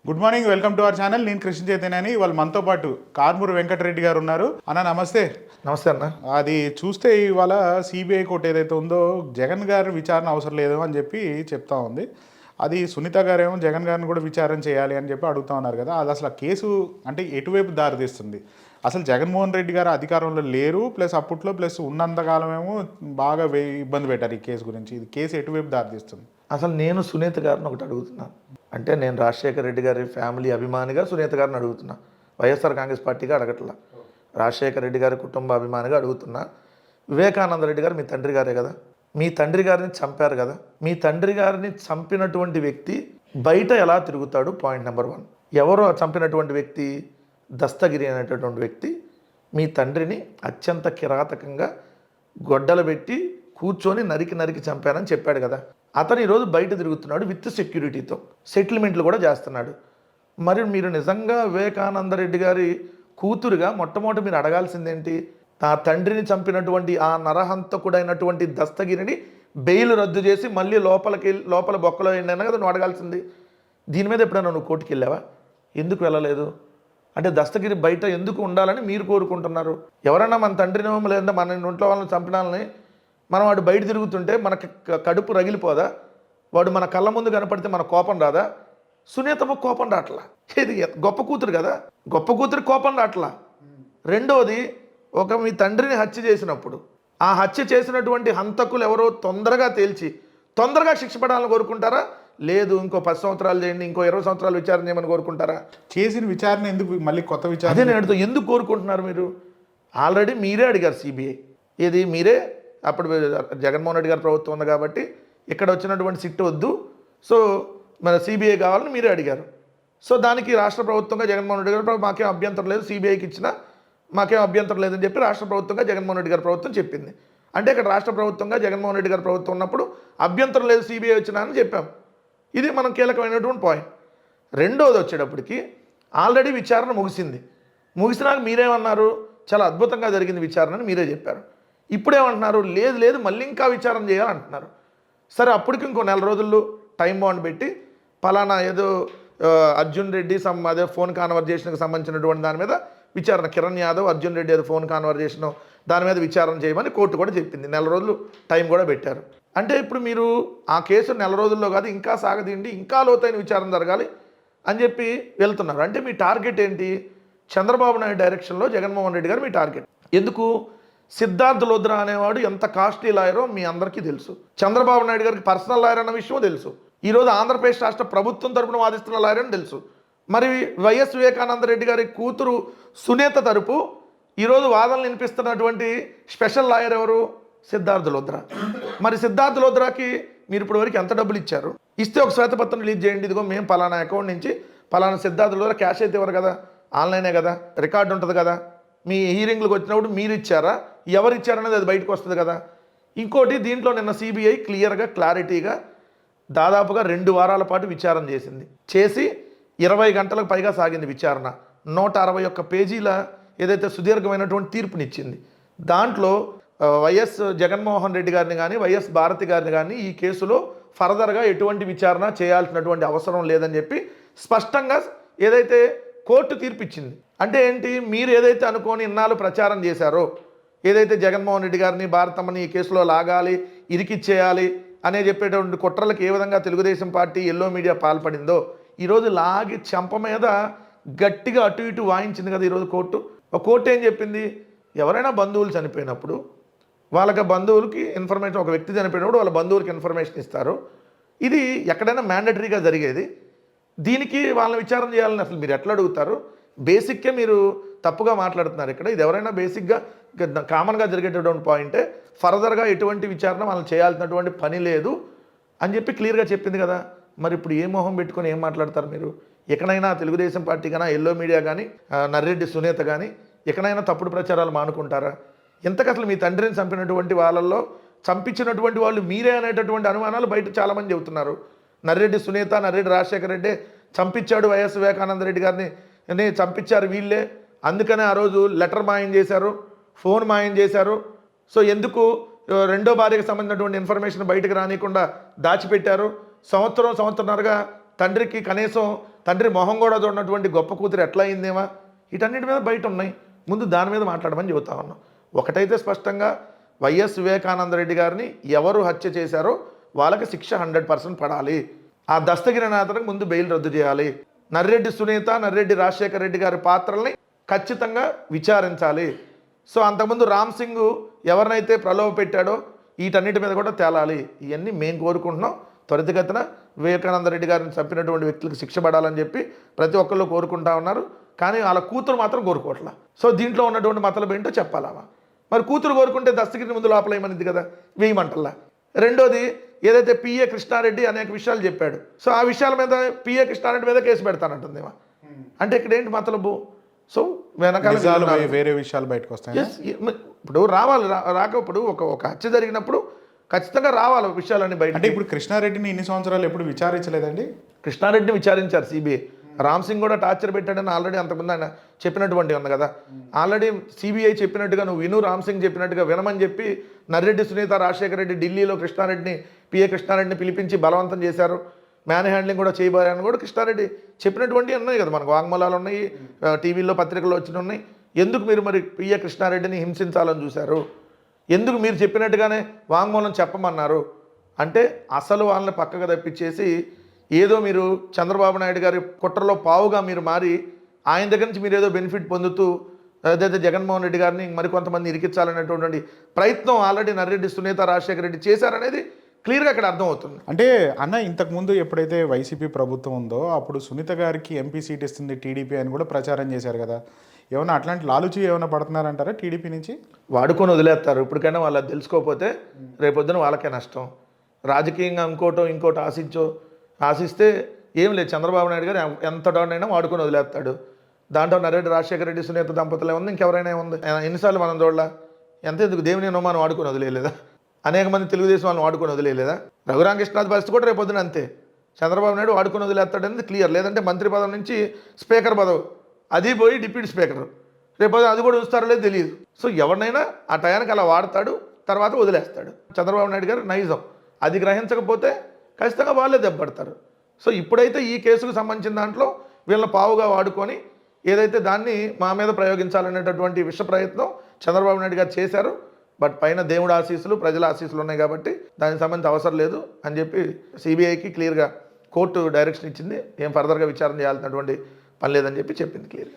Good morning, welcome to our channel. నేను కృష్ణ చైతన్యని. ఇవాళ మనతో పాటు కార్మూరు వెంకటరెడ్డి గారు ఉన్నారు. అన్న నమస్తే. నమస్తే అన్న. అది చూస్తే ఇవాళ సిబిఐ కోర్టు ఏదైతే ఉందో జగన్ గారి విచారణ అవసరం లేదు అని చెప్పి చెప్తా ఉంది. అది సునీత గారేమో జగన్ గారిని కూడా విచారణ చేయాలి అని చెప్పి అడుగుతా ఉన్నారు కదా. అది అసలు ఆ కేసు అంటే ఎటువైపు దారితీస్తుంది? అసలు జగన్మోహన్ రెడ్డి గారు అధికారంలో లేరు, ప్లస్ అప్పట్లో ప్లస్ ఉన్నంతకాలం ఏమో బాగా ఇబ్బంది పెట్టారు ఈ కేసు గురించి. ఇది కేసు ఎటువైపు దారితీస్తుంది? అసలు నేను సునీత గారిని ఒకటి అడుగుతున్నాను. అంటే నేను రాజశేఖర రెడ్డి గారి ఫ్యామిలీ అభిమానిగా సునీత గారిని అడుగుతున్నా. వైఎస్ఆర్ కాంగ్రెస్ పార్టీగా అడగట్లా, రాజశేఖర రెడ్డి గారి కుటుంబ అభిమానిగా అడుగుతున్నా. వివేకానంద రెడ్డి గారు మీ తండ్రి గారే కదా, మీ తండ్రి గారిని చంపారు కదా. మీ తండ్రి గారిని చంపినటువంటి వ్యక్తి బయట ఎలా తిరుగుతాడు? Point number 1. ఎవరో చంపినటువంటి వ్యక్తి దస్తగిరి అనేటటువంటి వ్యక్తి మీ తండ్రిని అత్యంత కిరాతకంగా గొడ్డలు పెట్టి కూర్చొని నరికి చంపానని చెప్పాడు కదా. అతను ఈరోజు బయట తిరుగుతున్నాడు విత్ సెక్యూరిటీతో, సెటిల్మెంట్లు కూడా చేస్తున్నాడు. మరి మీరు నిజంగా వివేకానంద రెడ్డి గారి కూతురుగా మొట్టమొదటి మీరు అడగాల్సిందేంటి? ఆ తండ్రిని చంపినటువంటి ఆ నరహంతకుడైనటువంటి దస్తగిరిని బెయిల్ రద్దు చేసి మళ్ళీ లోపల బొక్కలో అయినా కదా నువ్వు అడగాల్సింది. దీని మీద ఎప్పుడైనా నువ్వు కోర్టుకి వెళ్ళావా? ఎందుకు వెళ్ళలేదు? అంటే దస్తగిరి బయట ఎందుకు ఉండాలని మీరు కోరుకుంటున్నారు? ఎవరైనా మన తండ్రినో లేదంటే మన ఇంట్లో వాళ్ళని చంపినాలని మనం వాడు బయట తిరుగుతుంటే మనకి కడుపు రగిలిపోదా? వాడు మన కళ్ళ ముందు కనపడితే మన కోపం రాదా? సునీతమ్మ కోపం రాట్లా. ఇది గొప్ప కూతురు కదా, గొప్ప కూతురు కోపం రాట్లా. రెండోది, మీ తండ్రిని హత్య చేసినప్పుడు ఆ హత్య చేసినటువంటి హంతకులు ఎవరో తొందరగా తేల్చి తొందరగా శిక్ష పడాలని కోరుకుంటారా? లేదు ఇంకో 10 సంవత్సరాలు చేయండి, ఇంకో 20 సంవత్సరాలు విచారణ చేయమని కోరుకుంటారా? చేసిన విచారణ ఎందుకు మళ్ళీ కొత్త విచారణ? అదే నేను అడుగుతా, ఎందుకు కోరుకుంటున్నారు మీరు? ఆల్రెడీ మీరే అడిగారు సిబిఐ. ఏది మీరే అప్పుడు జగన్మోహన్ రెడ్డి గారి ప్రభుత్వం ఉంది కాబట్టి ఇక్కడ వచ్చినటువంటి సిట్ వద్దు, సో మన సిబిఐ కావాలని మీరే అడిగారు. సో దానికి రాష్ట్ర ప్రభుత్వంగా జగన్మోహన్ రెడ్డి గారు మాకేం అభ్యంతరం లేదు, సిబిఐకి ఇచ్చినా మాకేం అభ్యంతరం లేదని చెప్పి రాష్ట్ర ప్రభుత్వంగా జగన్మోహన్ రెడ్డి గారి ప్రభుత్వం చెప్పింది. అంటే ఇక్కడ రాష్ట్ర ప్రభుత్వంగా జగన్మోహన్ రెడ్డి గారి ప్రభుత్వం ఉన్నప్పుడు అభ్యంతరం లేదు సిబిఐ వచ్చినా అని చెప్పాం. ఇది మనం కీలకమైనటువంటి పాయింట్. రెండోది వచ్చేటప్పటికి ఆల్రెడీ విచారణ ముగిసినాక మీరేమన్నారు? చాలా అద్భుతంగా జరిగింది విచారణ అని మీరే చెప్పారు. ఇప్పుడేమంటున్నారు? లేదు మళ్ళీ ఇంకా విచారణ చేయాలంటున్నారు. సరే, అప్పటికి ఇంకో 4 రోజుల్లో టైం బాండ్ పెట్టి పలానా ఏదో అర్జున్ రెడ్డి అదే ఫోన్ కాన్వర్జేషన్కి సంబంధించినటువంటి దాని మీద విచారణ, కిరణ్ యాదవ్ అర్జున్ రెడ్డి ఏదో ఫోన్ కాన్వర్జేషన్ దాని మీద విచారణ చేయమని కోర్టు కూడా చెప్పింది. 4 రోజులు టైం కూడా పెట్టారు. అంటే ఇప్పుడు మీరు ఆ కేసు 4 రోజుల్లో కాదు ఇంకా సాగదీయండి, ఇంకా లోతైన విచారణ జరగాలి అని చెప్పి వెళ్తున్నారు. అంటే మీ టార్గెట్ ఏంటి? చంద్రబాబు నాయుడు డైరెక్షన్లో జగన్మోహన్ రెడ్డి గారు మీ టార్గెట్. ఎందుకు? సిద్ధార్థ్ లోద్రా అనేవాడు ఎంత కాస్ట్లీ లాయరో మీ అందరికీ తెలుసు. చంద్రబాబు నాయుడు గారికి పర్సనల్ లాయర్ అన్న విషయం తెలుసు. ఈరోజు ఆంధ్రప్రదేశ్ రాష్ట్ర ప్రభుత్వం తరపున వాదిస్తున్న లాయర్ అని తెలుసు. మరి వైఎస్ వివేకానంద రెడ్డి గారి కూతురు సునీత తరపు ఈరోజు వాదనలు వినిపిస్తున్నటువంటి స్పెషల్ లాయర్ ఎవరు? సిద్ధార్థ్ లోద్రా. మరి సిద్ధార్థ్ లోద్రాకి మీరు ఇప్పటి వరకు ఎంత డబ్బులు ఇచ్చారు? ఇస్తే ఒక శ్వేతపత్రం రిలీజ్ చేయండి, ఇదిగో మేము పలానా అకౌంట్ నుంచి పలానా సిద్ధార్థ్ లోద్రా క్యాష్ అయితే ఇవ్వరు కదా, ఆన్లైనే కదా, రికార్డు ఉంటుంది కదా. మీ హీరింగ్లకు వచ్చినప్పుడు మీరు ఇచ్చారా, ఎవరు ఇచ్చారనేది అది బయటకు వస్తుంది కదా. ఇంకోటి, దీంట్లో నిన్న సిబిఐ క్లియర్గా క్లారిటీగా దాదాపుగా 2 వారాల పాటు విచారణ చేసి 20 గంటలకు పైగా సాగింది విచారణ. 161 పేజీల ఏదైతే సుదీర్ఘమైనటువంటి తీర్పునిచ్చింది. దాంట్లో వైఎస్ జగన్మోహన్ రెడ్డి గారిని కానీ వైఎస్ భారతి గారిని కానీ ఈ కేసులో ఫర్దర్గా ఎటువంటి విచారణ చేయాల్సినటువంటి అవసరం లేదని చెప్పి స్పష్టంగా ఏదైతే కోర్టు తీర్పిచ్చింది. అంటే ఏంటి? మీరు ఏదైతే అనుకోని ఇన్నాళ్ళు ప్రచారం చేశారో, ఏదైతే జగన్మోహన్ రెడ్డి గారిని భారతమ్మని ఈ కేసులో లాగాలి, ఇరికిచ్చేయాలి అనే చెప్పేటువంటి కుట్రలకు ఏ విధంగా తెలుగుదేశం పార్టీ ఎల్లో మీడియా పాల్పడిందో ఈరోజు లాగి చెంప మీద గట్టిగా అటు ఇటు వాయించింది కదా ఈరోజు కోర్టు. కోర్టు ఏం చెప్పింది? ఎవరైనా బంధువులు చనిపోయినప్పుడు వాళ్ళకి బంధువులకి ఇన్ఫర్మేషన్, ఒక వ్యక్తి చనిపోయినప్పుడు వాళ్ళ బంధువులకి ఇన్ఫర్మేషన్ ఇస్తారు. ఇది ఎక్కడైనా మ్యాండటరీగా జరిగేది. దీనికి వాళ్ళని విచారణ చేయాలని అసలు మీరు ఎట్లా అడుగుతారు? బేసిక్గా మీరు తప్పుగా మాట్లాడుతున్నారు ఇక్కడ. ఇది ఎవరైనా బేసిక్గా కామన్గా జరిగేటటువంటి పాయింటే. ఫర్దర్గా ఎటువంటి విచారణ వాళ్ళని చేయాల్సినటువంటి పని లేదు అని చెప్పి క్లియర్గా చెప్పింది కదా. మరి ఇప్పుడు ఏ మొహం పెట్టుకొని ఏం మాట్లాడతారు మీరు? ఎక్కడైనా తెలుగుదేశం పార్టీ కానీ ఎల్లో మీడియా కానీ నర్రెడ్డి సునీత కానీ ఎక్కడైనా తప్పుడు ప్రచారాలు మానుకుంటారా? ఇంతకు అసలు మీ తండ్రిని చంపినటువంటి వాళ్ళల్లో చంపించినటువంటి వాళ్ళు మీరే అనేటటువంటి అనుమానాలు బయట చాలామంది చెబుతున్నారు. నర్రెడ్డి సునీత, నర్రెడ్డి రాజశేఖర రెడ్డి చంపించాడు వైఎస్ వివేకానంద రెడ్డి గారిని చంపించారు వీళ్ళే, అందుకనే ఆ రోజు లెటర్ మాయం చేశారు, ఫోన్ మాయం చేశారు. సో ఎందుకు రెండో భార్యకు సంబంధించినటువంటి ఇన్ఫర్మేషన్ బయటకు రానియకుండా దాచిపెట్టారు? సంవత్సరంన్నరగా తండ్రికి కనీసం తండ్రి మొహం కూడా చూడనటువంటి గొప్ప కూతురు ఎట్లా అయిందేమా, వీటన్నిటి మీద బయట ఉన్నాయి. ముందు దాని మీద మాట్లాడమని చెబుతా ఉన్నాం. ఒకటైతే స్పష్టంగా వైఎస్ వివేకానంద రెడ్డి గారిని ఎవరు హత్య చేశారో వాళ్ళకి శిక్ష 100% పడాలి. ఆ దస్తగిరినాథకు ముందు బెయిల్ రద్దు చేయాలి. నర్రెడ్డి సునీత, నర్రెడ్డి రాజశేఖర రెడ్డి గారి పాత్రల్ని ఖచ్చితంగా విచారించాలి. సో అంతకుముందు రామ్ సింగ్ ఎవరినైతే ప్రలోభ పెట్టాడో వీటన్నిటి మీద కూడా తేలాలి. ఇవన్నీ మేము కోరుకుంటున్నాం. త్వరితగతిన వివేకానంద రెడ్డి గారిని చంపినటువంటి వ్యక్తులకు శిక్ష పడాలని చెప్పి ప్రతి ఒక్కళ్ళు కోరుకుంటా ఉన్నారు. కానీ వాళ్ళ కూతురు మాత్రం కోరుకోవట్లా. సో దీంట్లో ఉన్నటువంటి మతలబు ఏంటో చెప్పాలమ్మా. మరి కూతురు కోరుకుంటే దస్తగిరిని ముందు లోపలేయమనింది కదా, వేయమంటల్లా. రెండోది ఏదైతే పిఏ కృష్ణారెడ్డి అనేక విషయాలు చెప్పాడు. సో ఆ విషయాల మీద పిఏ కృష్ణారెడ్డి మీద కేసు పెడతానంటుందేమా. అంటే ఇక్కడ ఏంటి మతలబు? సో వెనకాల వేరే విషయాలు బయటకు వస్తాయి. ఇప్పుడు రావాలి, రాకపోడు ఒక హత్య జరిగినప్పుడు ఖచ్చితంగా రావాలి విషయాలన్నీ బయట. అంటే ఇప్పుడు కృష్ణారెడ్డిని ఇన్ని సంవత్సరాలు ఎప్పుడు విచారించలేదండి? కృష్ణారెడ్డిని విచారించారు సిబిఐ. రామ్ సింగ్ కూడా టార్చర్ పెట్టాడని ఆల్రెడీ అంతకుముందు ఆయన చెప్పినటువంటి ఉంది కదా. ఆల్రెడీ సిబిఐ చెప్పినట్టుగా నువ్వు విను, రామ్ సింగ్ చెప్పినట్టుగా వినమని చెప్పి నర్రెడ్డి సునీత, రాజశేఖర రెడ్డి ఢిల్లీలో కృష్ణారెడ్డిని, పిఏ కృష్ణారెడ్డిని పిలిపించి బలవంతం చేశారు, మ్యాన్ హ్యాండ్లింగ్ కూడా చేయబోయారని కూడా కృష్ణారెడ్డి చెప్పినటువంటి ఉన్నాయి కదా. మనకు వాంగ్మూలాలు ఉన్నాయి, టీవీల్లో పత్రికల్లో వచ్చిన ఉన్నాయి. ఎందుకు మీరు మరి పిఏ కృష్ణారెడ్డిని హింసించాలని చూశారు? ఎందుకు మీరు చెప్పినట్టుగానే వాంగ్మూలం చెప్పమన్నారు? అంటే అసలు వాళ్ళని పక్కగా తప్పించేసి ఏదో మీరు చంద్రబాబు నాయుడు గారి కుట్రలో పావుగా మీరు మారి ఆయన దగ్గర నుంచి మీరు ఏదో బెనిఫిట్ పొందుతూ అదైతే జగన్మోహన్ రెడ్డి గారిని మరికొంతమంది ఇరికించాలనేటువంటి ప్రయత్నం ఆల్రెడీ నర్రెడ్డి సునీత, రాజశేఖర రెడ్డి చేశారనేది క్లియర్గా అక్కడ అర్థమవుతుంది. అంటే అన్న ఇంతకుముందు ఎప్పుడైతే వైసీపీ ప్రభుత్వం ఉందో అప్పుడు సునీత గారికి ఎంపీ సీట్ ఇస్తుంది టీడీపీ అని కూడా ప్రచారం చేశారు కదా. ఏమన్నా అట్లాంటి లాలుచి ఏమైనా పడుతున్నారంటారా టీడీపీ నుంచి? వాడుకొని వదిలేస్తారు. ఇప్పటికైనా వాళ్ళు తెలుసుకోకపోతే రేపొద్దున వాళ్ళకే నష్టం. రాజకీయంగా ఇంకోటో ఆశిస్తే ఏం లేదు. చంద్రబాబు నాయుడు గారు ఎంత డౌన్ అయినా వాడుకొని వదిలేస్తాడు. దాంట్లో నర్రెడ్డి రాజశేఖర రెడ్డి సునీత దంపతులే ఉంది, ఇంకెవరైనా ఉంది. ఎన్నిసార్లు మనం చూడలా? ఎందుకు దేవుని మనం వాడుకొని వదిలేయలేదా? అనేక మంది తెలుగుదేశం వాళ్ళని వాడుకొని వదిలేయలేదా? రఘురామకృష్ణరాజు పరిస్థితి కూడా రేపొద్దున అంతే. చంద్రబాబు నాయుడు వాడుకొని వదిలేస్తాడనేది క్లియర్. లేదంటే మంత్రి పదవి నుంచి స్పీకర్ పదవి అది పోయి డిప్యూటీ స్పీకర్ రేపొద్దున అది కూడా ఉంచుతారో లేదు తెలియదు. సో ఎవరినైనా ఆ టయానికి అలా వాడతాడు, తర్వాత వదిలేస్తాడు. చంద్రబాబు నాయుడు గారు నైజం అది గ్రహించకపోతే ఖచ్చితంగా వాళ్ళే దెబ్బపడతారు. సో ఇప్పుడైతే ఈ కేసుకు సంబంధించిన దాంట్లో వీళ్ళని పావుగా వాడుకొని ఏదైతే దాన్ని మా మీద ప్రయోగించాలనేటటువంటి విష ప్రయత్నం చంద్రబాబు నాయుడు గారు చేశారు. బట్ పైన దేవుడు ఆశీస్సులు, ప్రజల ఆశీస్సులు ఉన్నాయి కాబట్టి దానికి సంబంధించి అవసరం లేదు అని చెప్పి సిబిఐకి క్లియర్గా కోర్టు డైరెక్షన్ ఇచ్చింది. ఏం ఫర్దర్గా విచారణ చేయాల్సినటువంటి పని లేదని చెప్పింది క్లియర్గా.